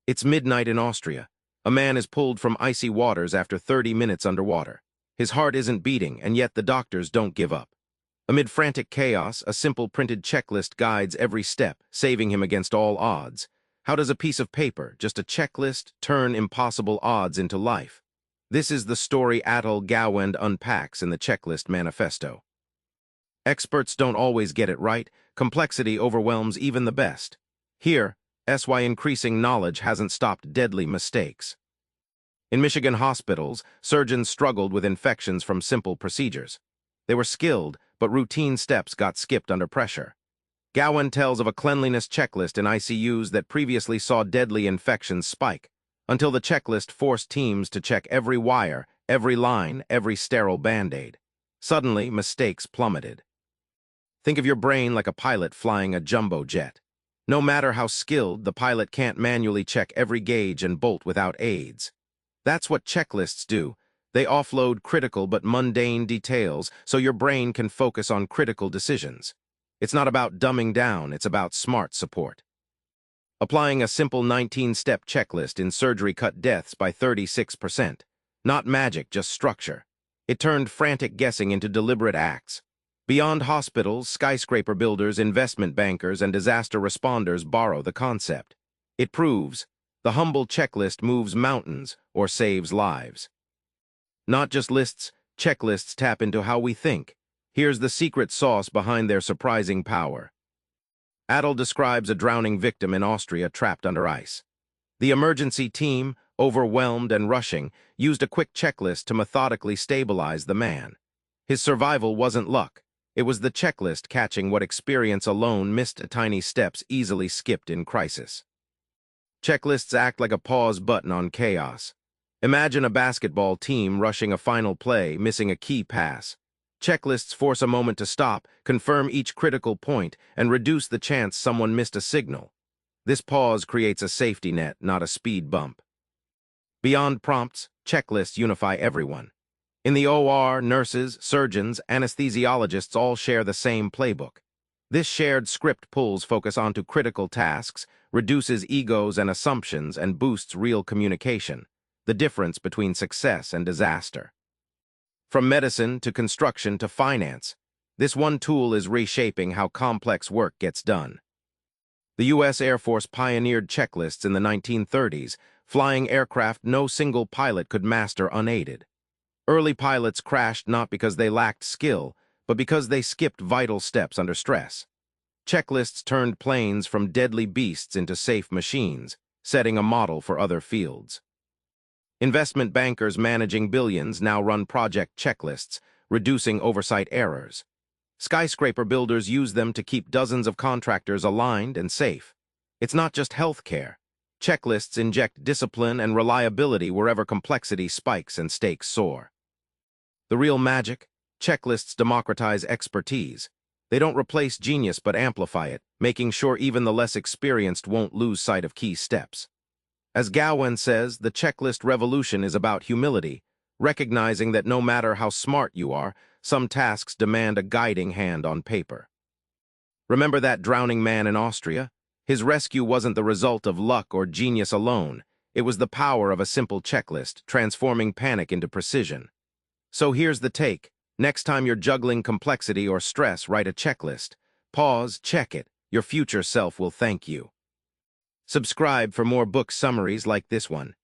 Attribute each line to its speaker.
Speaker 1: It's midnight in Austria. A man is pulled from icy waters after 30 minutes underwater. His heart isn't beating, and yet the doctors don't give up. Amid frantic chaos, a simple printed checklist guides every step, saving him against all odds. How does a piece of paper, just a checklist, turn impossible odds into life? This is the story Atul Gawande unpacks in the Checklist Manifesto. Experts don't always get it right. Complexity overwhelms even the best. Here, why increasing knowledge hasn't stopped deadly mistakes. In Michigan hospitals, surgeons struggled with infections from simple procedures. They were skilled, but routine steps got skipped under pressure. Gawande tells of a cleanliness checklist in ICUs that previously saw deadly infections spike, until the checklist forced teams to check every wire, every line, every sterile Band-Aid. Suddenly, mistakes plummeted. Think of your brain like a pilot flying a jumbo jet. No matter how skilled, the pilot can't manually check every gauge and bolt without aids. That's what checklists do. They offload critical but mundane details so your brain can focus on critical decisions. It's not about dumbing down, it's about smart support. Applying a simple 19-step checklist in surgery cut deaths by 36%. Not magic, just structure. It turned frantic guessing into deliberate acts. Beyond hospitals, skyscraper builders, investment bankers, and disaster responders borrow the concept. It proves the humble checklist moves mountains or saves lives. Not just lists, checklists tap into how we think. Here's the secret sauce behind their surprising power. Atul describes a drowning victim in Austria trapped under ice. The emergency team, overwhelmed and rushing, used a quick checklist to methodically stabilize the man. His survival wasn't luck. It was the checklist catching what experience alone missed tiny steps easily skipped in crisis. Checklists act like a pause button on chaos. Imagine a basketball team rushing a final play, missing a key pass. Checklists force a moment to stop, confirm each critical point, and reduce the chance someone missed a signal. This pause creates a safety net, not a speed bump. Beyond prompts, checklists unify everyone. In the OR, nurses, surgeons, anesthesiologists all share the same playbook. This shared script pulls focus onto critical tasks, reduces egos and assumptions, and boosts real communication, the difference between success and disaster. From medicine to construction to finance, this one tool is reshaping how complex work gets done. The U.S. Air Force pioneered checklists in the 1930s, flying aircraft no single pilot could master unaided. Early pilots crashed not because they lacked skill, but because they skipped vital steps under stress. Checklists turned planes from deadly beasts into safe machines, setting a model for other fields. Investment bankers managing billions now run project checklists, reducing oversight errors. Skyscraper builders use them to keep dozens of contractors aligned and safe. It's not just healthcare. Checklists inject discipline and reliability wherever complexity spikes and stakes soar. The real magic? Checklists democratize expertise. They don't replace genius but amplify it, making sure even the less experienced won't lose sight of key steps. As Gawande says, the checklist revolution is about humility, recognizing that no matter how smart you are, some tasks demand a guiding hand on paper. Remember that drowning man in Austria? His rescue wasn't the result of luck or genius alone. It was the power of a simple checklist, transforming panic into precision. So here's the take. Next time you're juggling complexity or stress, write a checklist. Pause, check it. Your future self will thank you. Subscribe for more book summaries like this one.